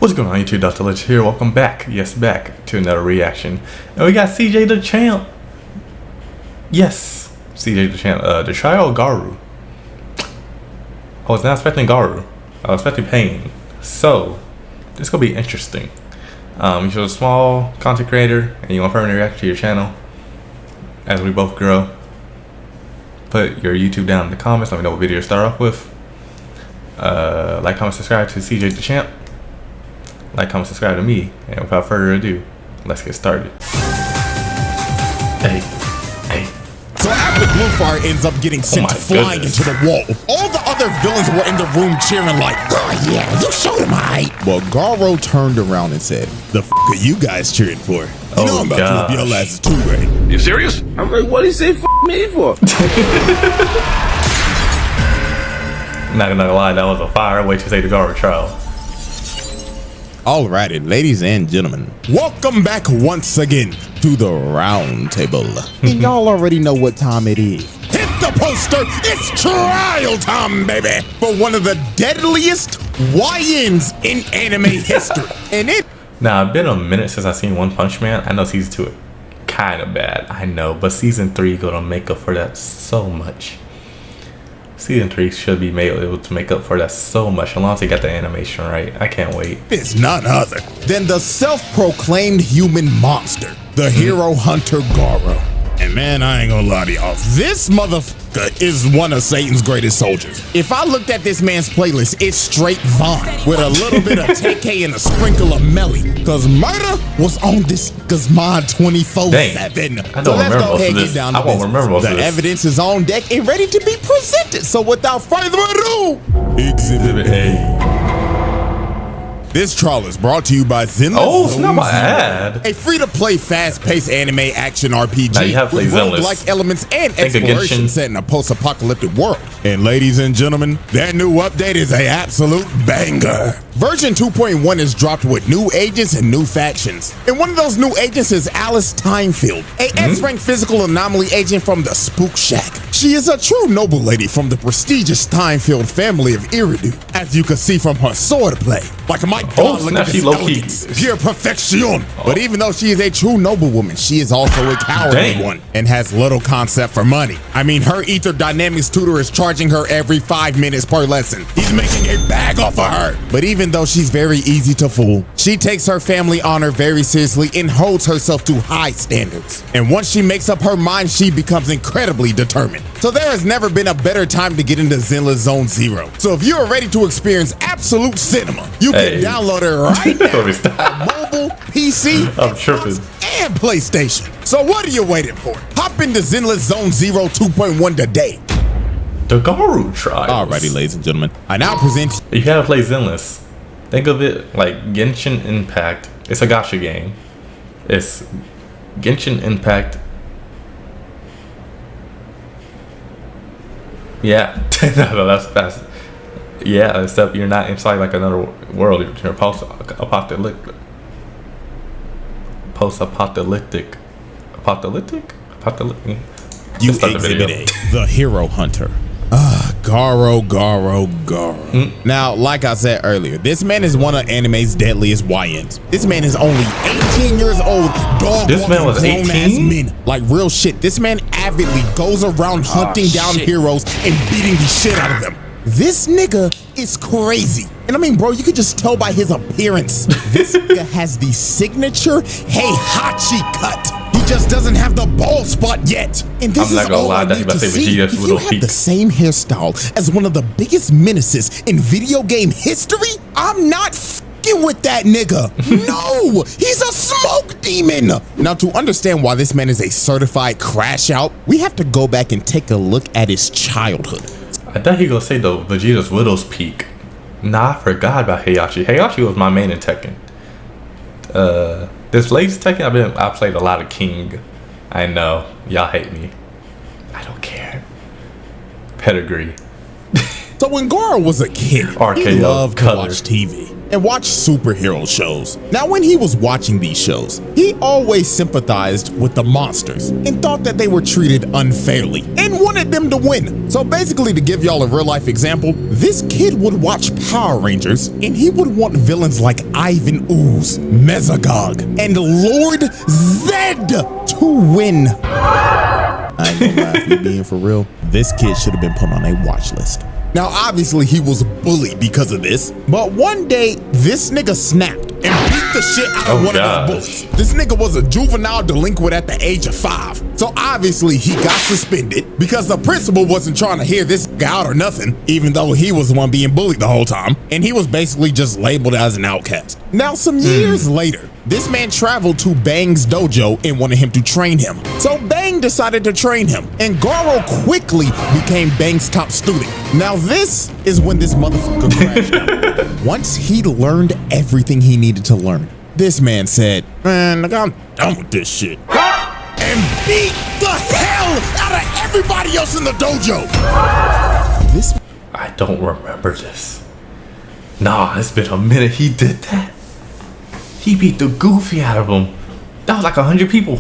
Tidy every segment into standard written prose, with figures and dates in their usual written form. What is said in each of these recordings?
What's going on YouTube? DaunteLegends here. Welcome back. Yes, back to another reaction. And we got CJ the Champ. Yes, CJ the Champ. The trial Garou. I was not expecting Garou. I was expecting Pain. So, this is going to be interesting. You're a small content creator and you want permanent react to your channel as we both grow. Put your YouTube down in the comments. Let me know what video to start off with. Like, comment, subscribe to CJ the Champ. Like, comment, subscribe to me. And without further ado, let's get started. Hey. So after Bluefire ends up getting sent flying into the wall, all the other villains were in the room cheering like, "Oh yeah, you showed him right." But Garou turned around and said, "The f are you guys cheering for? You know I'm about to whip your asses too, right?" You serious? I'm like, what did he say f me for? Not gonna lie, that was a fire way to say the Garou trial. Alrighty, ladies and gentlemen, welcome back once again to the round table. And y'all already know what time it is. Hit the poster, it's trial time, baby, for one of the deadliest YNs in anime history. And it Now, it's been a minute since I seen One Punch Man. I know season 2 kind of bad, I know, but season 3 gonna make up for that so much. Season 3 should be able to make up for that so much, as long as they got the animation right. I can't wait. It's none other than the self-proclaimed human monster, the hero hunter Garou. And man, I ain't gonna lie to y'all, this motherfucker is one of Satan's greatest soldiers. If I looked at this man's playlist, it's straight Vaughn with a little bit of TK and a sprinkle of Melly. Cause murder was on this nigga's mind 24/7. I don't remember most of this. Down I won't remember most of this. The evidence is on deck and ready to be presented. So without further ado, Exhibit A. This trial is brought to you by Zenless. Oh, it's not my ad. A free-to-play, fast-paced anime action RPG now you have with Zenless. roguelike elements and exploration set in a post-apocalyptic world. And ladies and gentlemen, that new update is a absolute banger. Version 2.1 is dropped with new agents and new factions. And one of those new agents is Alice Timefield, a X-rank physical anomaly agent from the Spook Shack. She is a true noble lady from the prestigious Timefield family of Iridu, as you can see from her swordplay. Like my God, look at this elegance, pure perfection. But even though she is a true noblewoman, she is also a cowardly one and has little concept for money. I mean, her Ether Dynamics tutor is charging her every 5 minutes per lesson. He's making a bag off of her. But even though she's very easy to fool, she takes her family honor very seriously and holds herself to high standards. And once she makes up her mind, she becomes incredibly determined. So there has never been a better time to get into Zenless Zone Zero. So if you are ready to experience absolute cinema, you can download it right now on mobile, PC, Xbox, and PlayStation. So what are you waiting for? Hop into Zenless Zone Zero 2.1 today. The Garou trials. Alrighty, ladies and gentlemen, I now present you gotta play Zenless. Think of it like Genshin Impact. It's a gacha game. It's Genshin Impact. Yeah, no, that's yeah. Except you're not inside like another world. You're post-apocalyptic. You Exhibit A, the hero hunter. Garou. Now, like I said earlier, this man is one of anime's deadliest YNs. This man is only 18 years old, This man was 18? men. Like real shit, this man avidly goes around hunting down heroes and beating the shit out of them. This nigga is crazy. And I mean, bro, you could just tell by his appearance. This nigga has the signature Heihachi cut. He just doesn't have the bald spot yet. And this is all I need to see. If you have the same hairstyle as one of the biggest menaces in video game history, I'm not f***ing with that nigga. No, he's a smoke demon. Now, to understand why this man is a certified crash out, we have to go back and take a look at his childhood. I thought he gonna say the Vegeta's Widow's Peak. Nah, I forgot about Heihachi. Heihachi was my main in Tekken. This latest Tekken, I played a lot of King. I know, y'all hate me. I don't care. Pedigree. So when Garou was a kid, he loved to watch TV. and watched superhero shows. Now, when he was watching these shows, he always sympathized with the monsters and thought that they were treated unfairly and wanted them to win. So basically, to give y'all a real life example, this kid would watch Power Rangers and he would want villains like Ivan Ooze, Mesogog, and Lord Zed to win. I ain't gonna lie, if you being for real, this kid should have been put on a watch list. Now, obviously, he was bullied because of this, but one day, this nigga snapped and beat the shit out of one of his bullies. This nigga was a juvenile delinquent at the age of 5. So obviously, he got suspended because the principal wasn't trying to hear this guy out or nothing, even though he was the one being bullied the whole time, and he was basically just labeled as an outcast. Now, some years later, this man traveled to Bang's dojo and wanted him to train him. So Bang decided to train him, and Garou quickly became Bang's top student. Now this is when this motherfucker crashed out. Once he learned everything he needed to learn, this man said, man, look, I'm done with this shit. And beat the hell out of everybody else in the dojo. I don't remember this. Nah, it's been a minute he did that. He beat the goofy out of them. That was like 100 people.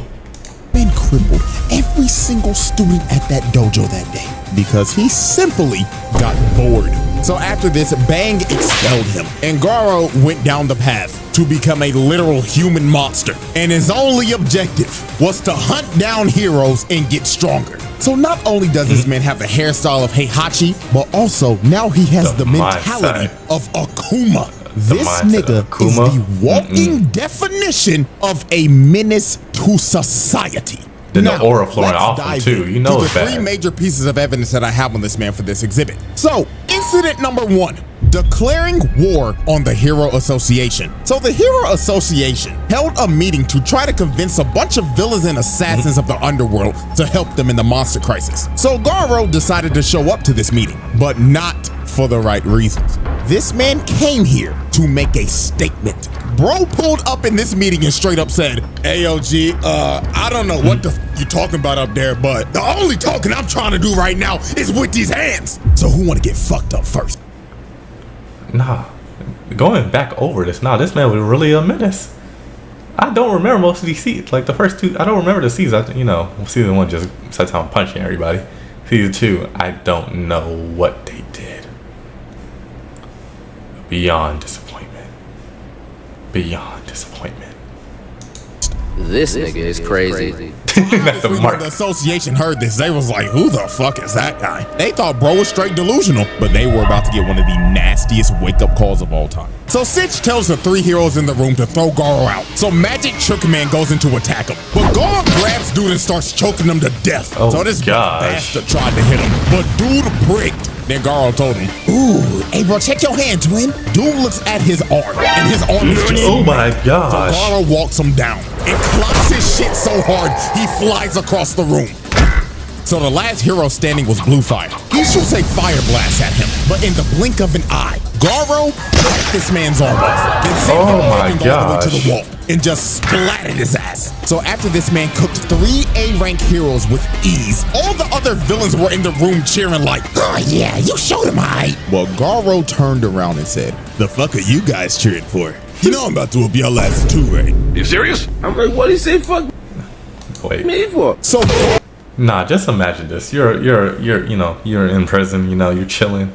Man crippled every single student at that dojo that day because he simply got bored. So after this, Bang expelled him, and Garou went down the path to become a literal human monster. And his only objective was to hunt down heroes and get stronger. So not only does this man have the hairstyle of Heihachi, but also now he has the mentality of Akuma. This nigga is the walking definition of a menace to society. Then the aura flowing off him too. You know it's bad. The 3 major pieces of evidence that I have on this man for this exhibit. So, incident number 1. Declaring war on the Hero Association. So the Hero Association held a meeting to try to convince a bunch of villains and assassins of the underworld to help them in the monster crisis. So Garou decided to show up to this meeting, but not for the right reasons. This man came here to make a statement. Bro pulled up in this meeting and straight up said, AOG, I don't know what the f you talking about up there, but the only talking I'm trying to do right now is with these hands. So who want to get fucked up first? Nah, going back over this, this man was really a menace. I don't remember most of these seasons. Like the first 2, I don't remember the seasons. Season 1 just sat down punching everybody. Season 2, I don't know what they did. Beyond disappointment. Beyond disappointment. This nigga is crazy. That's when the association heard this, they was like, who the fuck is that guy? They thought bro was straight delusional, but they were about to get one of the nastiest wake-up calls of all time. So Sitch tells the 3 heroes in the room to throw Garou out. So Magic Trick Man goes in to attack him, but Garou grabs dude and starts choking him to death. So this bastard tried to hit him, but dude bricked. Then Garou told him, ooh, hey bro, check your hand, twin. Dude looks at his arm, and his arm is just oh my gosh. So Garou walks him down and clocks his shit so hard, he flies across the room. So the last hero standing was Blue Fire. He shoots a fire blast at him, but in the blink of an eye, Garou cut this man's arm off, then sent him all the way to the wall and just splattered his ass. So after this man cooked 3 A-rank heroes with ease, all the other villains were in the room cheering like, oh yeah, you showed him aight. Well, Garou turned around and said, the fuck are you guys cheering for? You know I'm about to whoop y'all asses too, right? You serious? I'm like, what did he say fuck me for? So nah, just imagine this. You're in prison, you're chilling.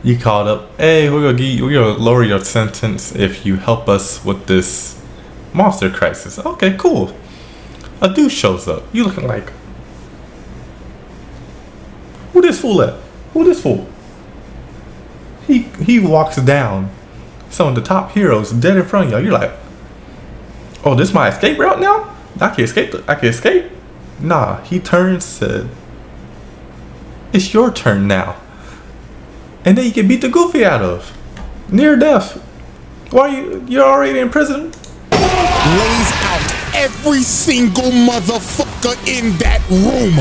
You called up, hey, we're gonna lower your sentence if you help us with this monster crisis. Okay, cool. A dude shows up. You looking like, who this fool at? Who this fool? He walks down some of the top heroes dead in front of y'all. You're like, oh, this my escape route now? I can escape. Nah, he turns, said, it's your turn now. And then you get beat the goofy out of. Near death. Why you're already in prison? Lays out every single motherfucker in that room.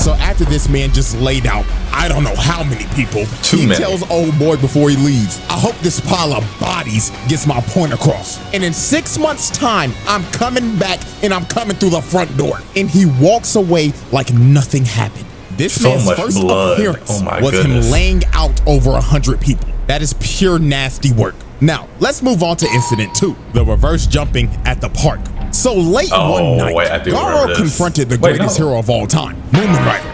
So after this man just laid out, I don't know how many people, he tells old boy before he leaves, I hope this pile of bodies gets my point across. And in 6 months' time, I'm coming back and I'm coming through the front door. And he walks away like nothing happened. This man's first appearance was him laying out over 100 people. That is pure nasty work. Now, let's move on to incident 2, the reverse jumping at the park. So late one night, Garou confronted the greatest hero of all time, Moomin Rider.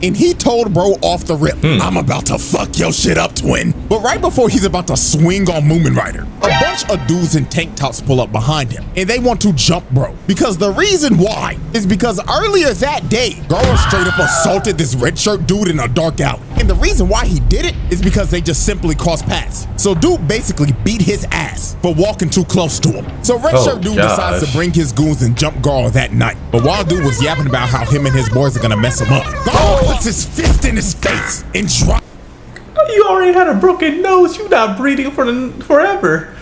And he told bro off the rip, I'm about to fuck your shit up, twin. But right before he's about to swing on Moomin Rider, a bunch of dudes in tank tops pull up behind him and they want to jump bro. Because the reason why is because earlier that day, Garou straight up assaulted this red shirt dude in a dark alley. And the reason why he did it is because they just simply crossed paths. So dude basically beat his ass for walking too close to him. So red shirt dude decides to bring his goons and jump Garou that night. But while dude was yapping about how him and his boys are gonna mess him up, Garou puts his fist in his face and drops. You already had a broken nose. You're not breathing for forever.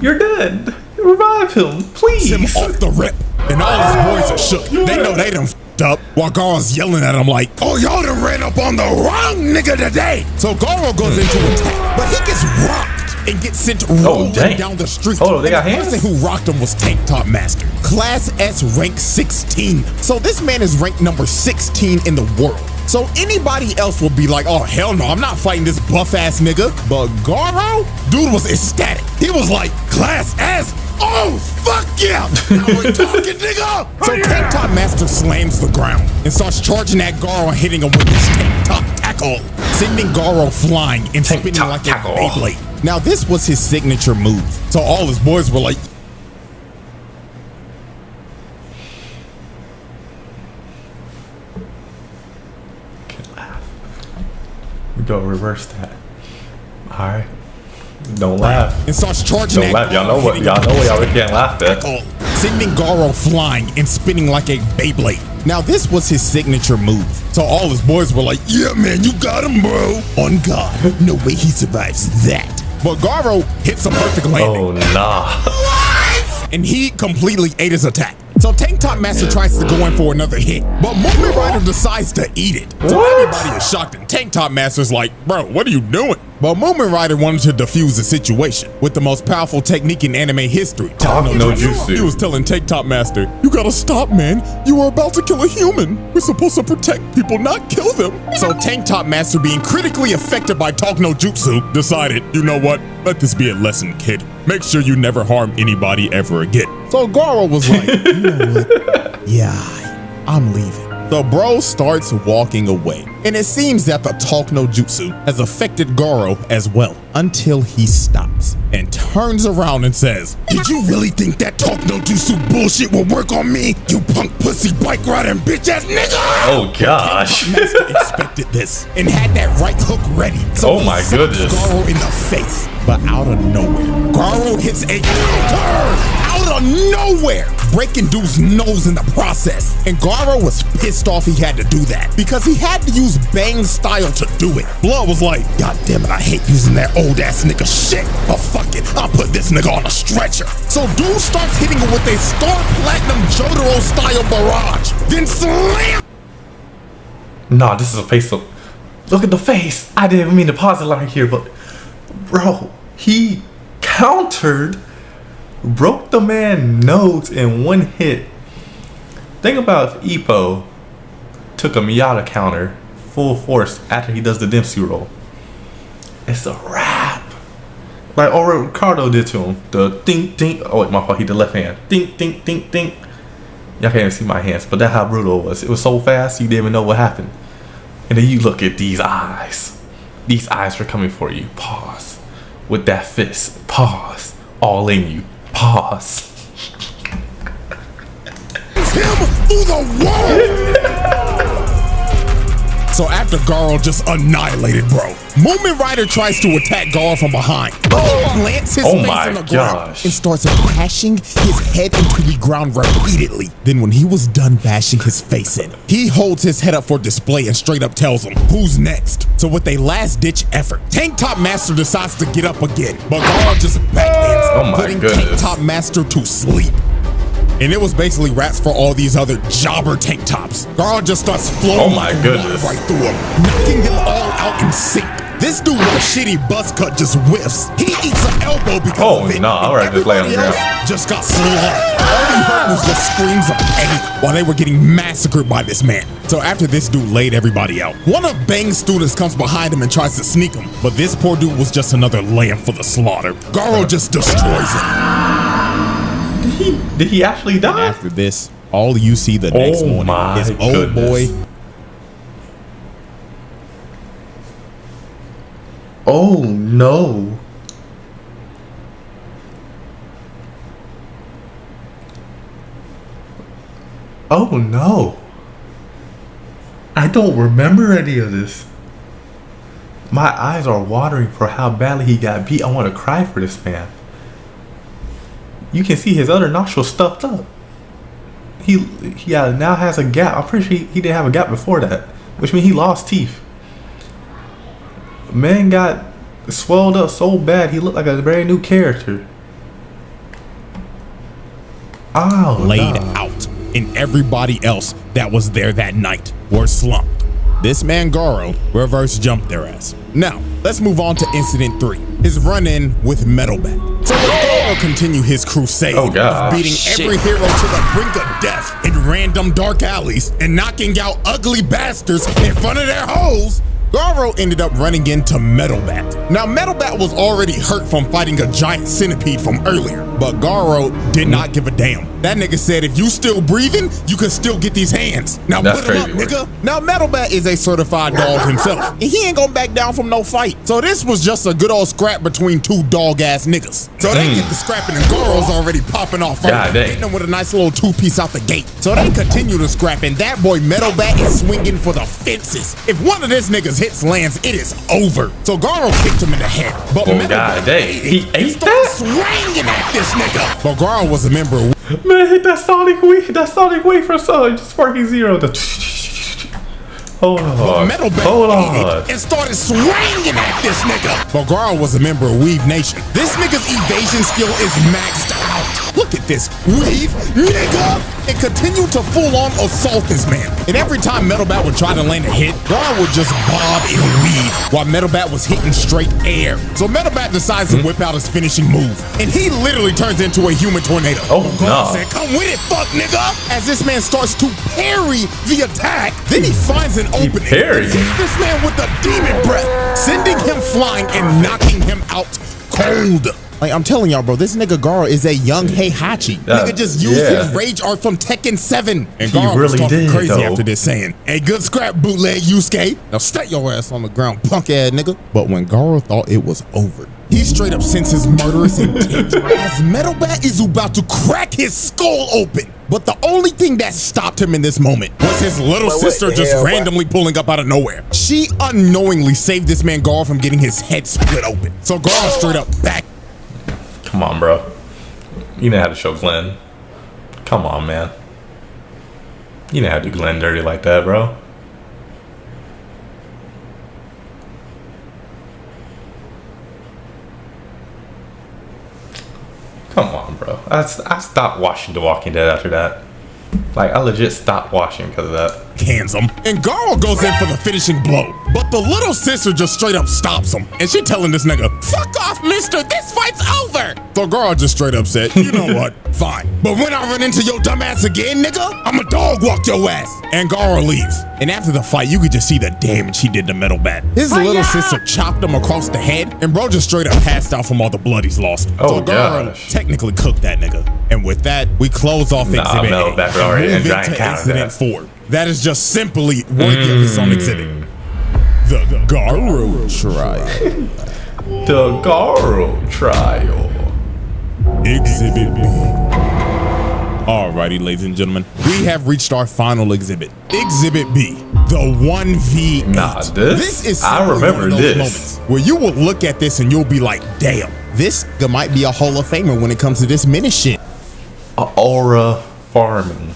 You're dead. Revive him, please. Him off the rip. And all his boys are shook. They know they done f***ed up. While Garou's yelling at him like, oh, y'all done ran up on the wrong nigga today. So Garou goes into attack, but he gets rocked and gets sent rolling down the street. Oh, they got hands? The person who rocked him was Tank Top Master, Class S rank 16. So this man is ranked number 16 in the world. So anybody else would be like, oh, hell no, I'm not fighting this buff-ass nigga. But Garou, dude was ecstatic. He was like, Class S? Oh, fuck yeah! Now we're talking, nigga! So Tank Top Master slams the ground and starts charging at Garou and hitting him with his Tank Top Tackle, sending Garou flying and spinning like a Beyblade. Now, this was his signature move. So all his boys were like, we go reverse that. All right. Don't laugh. And starts charging. Don't laugh. Y'all know what y'all can't laugh at. Sending Garou flying and spinning like a Beyblade. Now this was his signature move. So all his boys were like, yeah man, you got him bro. On God, no way he survives that. But Garou hits a perfect landing. Oh nah. And he completely ate his attack. So Tank Top Master tries to go in for another hit, but Moomin Rider decides to eat it. So everybody is shocked and Tank Top Master's like, bro, what are you doing? But Moomin Rider wanted to defuse the situation with the most powerful technique in anime history. No jutsu. He was telling Tank Top Master, you gotta stop, man. You are about to kill a human. We're supposed to protect people, not kill them. So Tank Top Master, being critically affected by Talk No Jutsu, decided, you know what? Let this be a lesson, kid. Make sure you never harm anybody ever again. So Garou was like, you know what? Yeah, I'm leaving. The bro starts walking away, and it seems that the Talk No Jutsu has affected Garou as well, until he stops and turns around and says, did you really think that Talk No Jutsu bullshit will work on me, you punk pussy bike riding bitch ass nigga? Oh gosh. Master expected this and had that right hook ready. So oh my goodness. Garou in the face, but out of nowhere, Garou hits a counter out of nowhere, breaking dude's nose in the process. And Garou was pissed off he had to do that because he had to use Bang style to do it. Blood was like, God damn it, I hate using that old ass nigga shit. But fuck it, I'll put this nigga on a stretcher. So dude starts hitting him with a Star Platinum Jotaro style barrage, then slam. Nah, this is a face up. Look at the face. I didn't even mean to pause it right here, but bro, he countered, broke the man's nose in one hit. Think about if Ippo took a Miata counter full force after he does the Dempsey roll. It's a wrap. Like Ricardo did to him. The ding ding. Oh wait, my fault. He did left hand. Ding ding ding ding. Y'all can't even see my hands, but that's how brutal it was. It was so fast you didn't even know what happened. And then you look at these eyes. These eyes are coming for you. Pause. With that fist. Pause. All in you. Pause. Him through the wall. So after Garou just annihilated bro, Moomin Rider tries to attack Garou from behind, but he plants his face on the ground and starts bashing his head into the ground repeatedly. Then when he was done bashing his face in, he holds his head up for display and straight up tells him, who's next? So with a last ditch effort, Tank Top Master decides to get up again, but Garou just backhands, putting Tank Top Master to sleep. And it was basically rats for all these other jobber tank tops. Garou just starts flowing right through them, knocking them all out in sync. This dude with a shitty buzz cut just whiffs. He eats an elbow because of it. No, all right, just lay on the ground. Just got slaughtered. All he heard was just screams of pain while they were getting massacred by this man. So after this dude laid everybody out, one of Bang's students comes behind him and tries to sneak him, but this poor dude was just another lamb for the slaughter. Garou just destroys him. Did he actually die? And after this, all you see the next morning is old boy. Oh no. Oh no. I don't remember any of this. My eyes are watering for how badly he got beat. I want to cry for this man. You can see his other nostril stuffed up. He now has a gap. I'm pretty sure he didn't have a gap before that, which means he lost teeth. Man got swelled up so bad he looked like a brand new character. Oh, laid out, and everybody else that was there that night were slumped. This man Garou reverse jumped their ass. Now, let's move on to incident 3, his run-in with Metalbat. So Garou continue his crusade of beating every hero to the brink of death in random dark alleys and knocking out ugly bastards in front of their hoes. Garou ended up running into Metalbat. Now, Metalbat was already hurt from fighting a giant centipede from earlier, but Garou did not give a damn. That nigga said, if you still breathing, you can still get these hands. Now put him up, nigga. Now, Metalbat is a certified dog himself, and he ain't gonna back down from no fight. So this was just a good old scrap between two dog-ass niggas. So they get the scrapping, and Garou's already popping off first, hitting them with a nice little 2-piece out the gate. So they continue to scrap, and that boy Metalbat is swinging for the fences. If one of this niggas hits lands, it is over. So Garou kicked him in the head, but Metalbat he ate that? Swinging at this nigga. But Garou was a member of man, hit that Sonic Wave from Sparking Zero. Hold on. Metalbat and started swinging at this nigga. But Garou was a member of Weave Nation. This nigga's evasion skill is maxed out. Look at this. Weave, nigga! And continue to full-on assault this man. And every time Metalbat would try to land a hit, Garou would just bob and weave while Metalbat was hitting straight air. So Metalbat decides to whip out his finishing move. And he literally turns into a human tornado. Oh, no. Said, come with it, fuck, nigga! As this man starts to parry the attack, then he finds an opening. Hits this man with a demon breath, sending him flying and knocking him out cold. Like, I'm telling y'all, bro, this nigga Garou is a young Heihachi. Nigga just used his rage art from Tekken 7. And Garou was talking crazy after this, saying, hey, good scrap, bootleg Yusuke. Now stay your ass on the ground, punk ass nigga. But when Garou thought it was over, he straight up sends his murderous intent as Metalbat is about to crack his skull open. But the only thing that stopped him in this moment was his little sister just randomly pulling up out of nowhere. She unknowingly saved this man Garou from getting his head split open. So Garou straight up back. Come on, bro. You didn't have to show Glenn. Come on, man. You didn't have to do Glenn dirty like that, bro. Come on, bro. I stopped watching The Walking Dead after that. Like, I legit stopped watching because of that. Hands him, and Garou goes in for the finishing blow. But the little sister just straight up stops him. And she telling this nigga, fuck off, mister, this fight's over. So Garou just straight up said, you know what, fine. But when I run into your dumb ass again, nigga, I'ma dog walk your ass. And Garou leaves. And after the fight, you could just see the damage he did to Metalbat. His little sister chopped him across the head, and bro just straight up passed out from all the blood he's lost. So Garou technically cooked that nigga. And with that, we close off Exhibit 8 and move into Incident 4. That is just simply worthy of its own exhibit. The Garou Trial. The Garou Trial. Exhibit B. Alrighty, ladies and gentlemen, we have reached our final exhibit. Exhibit B, the 1v8. Nah, this is I remember this moments where you will look at this and you'll be like, damn, this might be a Hall of Famer when it comes to this menace shit. Aura farming.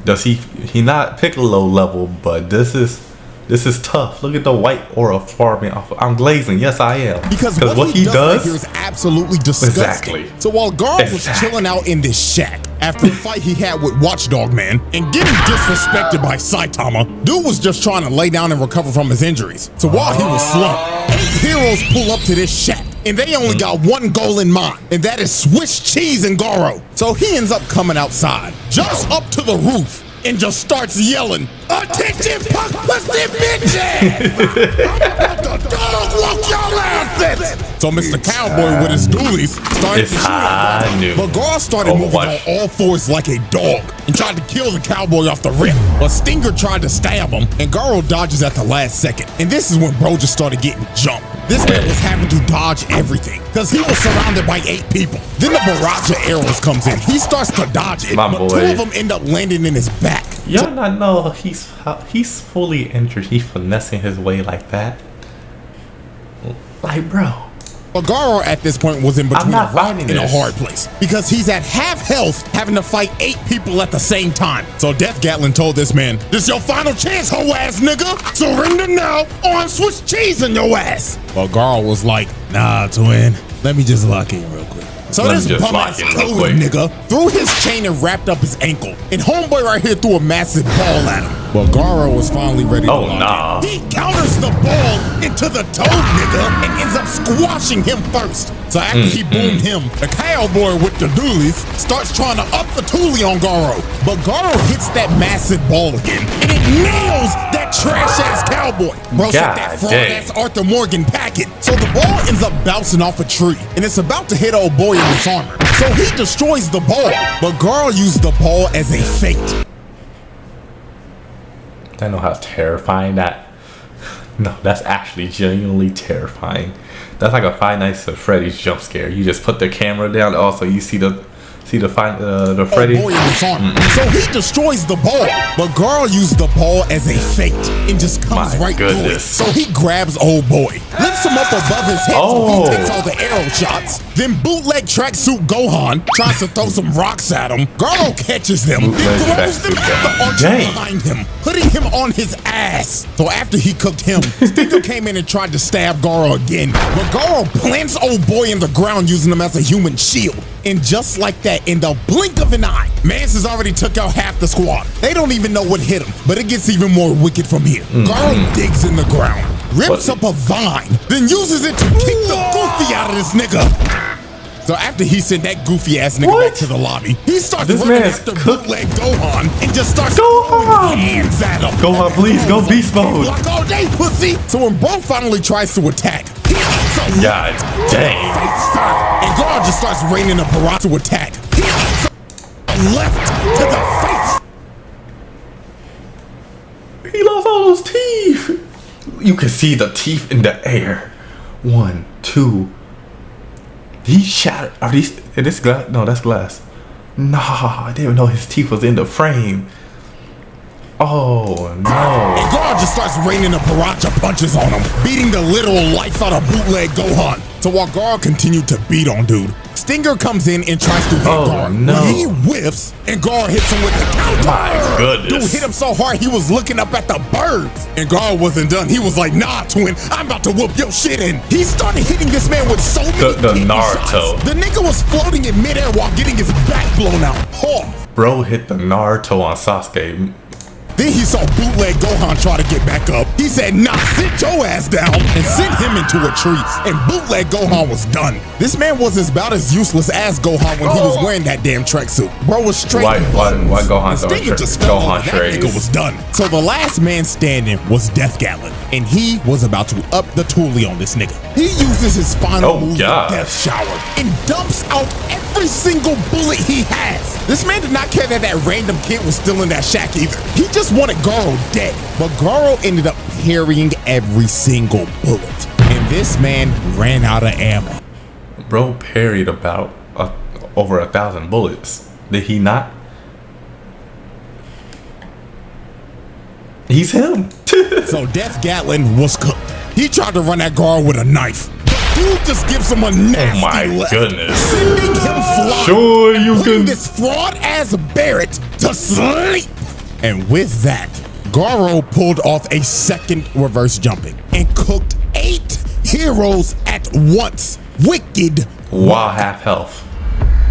Does he not Piccolo level, but this is This is tough. Look at the white aura farming off. I'm glazing. Yes, I am. Because what he does right here is absolutely disgusting. Exactly. So while Garou was chilling out in this shack after the fight he had with Watchdog Man and getting disrespected by Saitama, dude was just trying to lay down and recover from his injuries. So while he was slumped, 8 heroes pull up to this shack. And they only got one goal in mind, and that is Swiss cheese and Garou. So he ends up coming outside, jumps up to the roof, and just starts yelling, "Attention, punk pussy bitches! I'm about to dog walk your asses!" So Mr. Cowboy with his dualies started to shoot, but Garou started moving on all fours like a dog and tried to kill the cowboy off the rip. But Stinger tried to stab him, and Garou dodges at the last second. And this is when bro just started getting jumped. This man was having to dodge everything because he was surrounded by 8 people. Then the barrage of arrows comes in. He starts to dodge it, but 2 of them end up landing in his back. Y'all not know he's fully injured. He's finessing his way like that. Like, bro. But Garou at this point was in between a rock and a hard place because he's at half health having to fight 8 people at the same time. So Death Gatlin told this man, "This your final chance, hoe ass nigga. Surrender now or I'm Swiss cheese in your ass." But Garou was like, "Nah, twin, let me just lock in real quick." So this bum ass Cody nigga threw his chain and wrapped up his ankle. And homeboy right here threw a massive ball at him. But Garou was finally ready to lock in. He counters the ball into the Toad nigga and ends up squashing him first. So after he boomed him, the cowboy with the dualies starts trying to up the toolie on Garou. But Garou hits that massive ball again, and it nails that trash ass cowboy. Bro said that fraud ass Arthur Morgan packet. So the ball ends up bouncing off a tree, and it's about to hit old boy in his armor. So he destroys the ball, but Garou used the ball as a feint. I know how terrifying that. No, that's actually genuinely terrifying. That's like a Five Nights at Freddy's jump scare. You just put the camera down. Also, you see the Freddy. So he destroys the ball, but Garou used the ball as a feint and just comes right through it. So he grabs old boy, lifts him up above his head so he takes all the arrow shots. Then bootleg tracksuit Gohan tries to throw some rocks at him. Garou catches them and throws them at the archer behind him, putting him on his ass. So after he cooked him, Stinger came in and tried to stab Garou again, but Garou plants old boy in the ground using him as a human shield. And just like that, in the blink of an eye, MENACES already took out half the squad. They don't even know what hit him, but it gets even more wicked from here. Garou digs in the ground, rips up a vine, then uses it to kick the goofy out of this nigga. So after he sent that goofy ass nigga back to the lobby, he starts running after bootleg Gohan and just starts throwing hands at him. Gohan, please go beast mode. Block all day, pussy. So when bro finally tries to attack, God dang. And Garou just starts raining a barrage to attack. Left to the face. He lost all those teeth. You can see the teeth in the air. 1, 2. He shattered. Are these? Is this glass? No, that's glass. Nah, I didn't even know his teeth was in the frame. Oh no. And Garou just starts raining a barrage of punches on him, beating the literal life out of bootleg Gohan. So while Garou continued to beat on dude, Stinger comes in and tries to hit Garou. No. When he whiffs and Garou hits him with the counter. My goodness. Dude hit him so hard he was looking up at the birds. And Garou wasn't done. He was like, "Nah, twin, I'm about to whoop your shit in." He started hitting this man with so many the Naruto. shots. The nigga was floating in midair while getting his back blown out. Bro hit the Naruto on Sasuke. Then he saw bootleg Gohan try to get back up. He said, "Nah, sit your ass down," and sent him into a tree. And bootleg Gohan was done. This man was about as useless as Gohan when he was wearing that damn tracksuit. Bro was straight. Why Gohan just fell off. That nigga was done. So the last man standing was Death Gatlin, and he was about to up the toolie on this nigga. He uses his final move, Death Shower, and dumps out every single bullet he has. This man did not care that that random kid was still in that shack either. He just wanted Garou dead, but Garou ended up parrying every single bullet, and this man ran out of ammo. Bro parried about over 1,000 bullets. Did he not? He's him. So Death Gatlin was cooked. He tried to run at Garou with a knife. Dude just gives him a nasty left, goodness. sending him flying. Sure you putting can. this fraud ass Barrett to sleep. And with that, Garou pulled off a second reverse jumping and cooked 8 heroes at once. Wicked. While half health.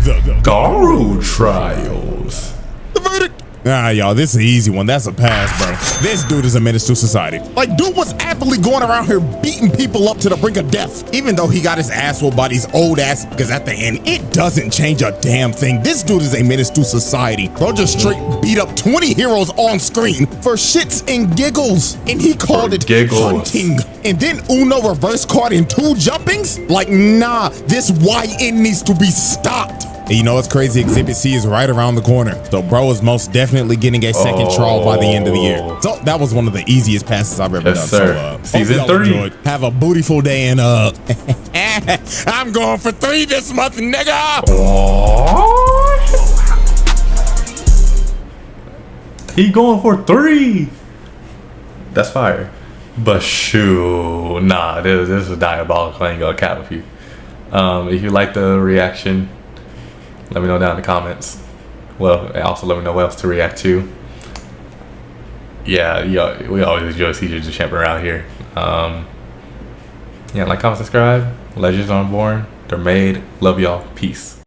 The Garou trials. The verdict. Y'all, this is an easy one. That's a pass, bro. This dude is a menace to society. Like, dude was actively going around here beating people up to the brink of death, even though he got his ass whooped by these old ass, because at the end, it doesn't change a damn thing. This dude is a menace to society. Bro just straight beat up 20 heroes on screen for shits and giggles, and he called it hunting. And then Uno reverse card in 2 jumpings? Like, nah, this YN needs to be stopped. And you know what's crazy? Exhibit C is right around the corner. So bro is most definitely getting a second trial by the end of the year. So that was one of the easiest passes I've ever done. Sir. So Season 3. Have a bootiful day and I'm going for 3 this month, nigga. He going for 3. That's fire. But shoo, nah, this is diabolical. I ain't gonna cap with you. If you like the reaction, let me know down in the comments. Well, also let me know what else to react to. Yeah, we always enjoy seeing the champ around here. Yeah, like, comment, subscribe. Legends aren't born, they're made. Love y'all. Peace.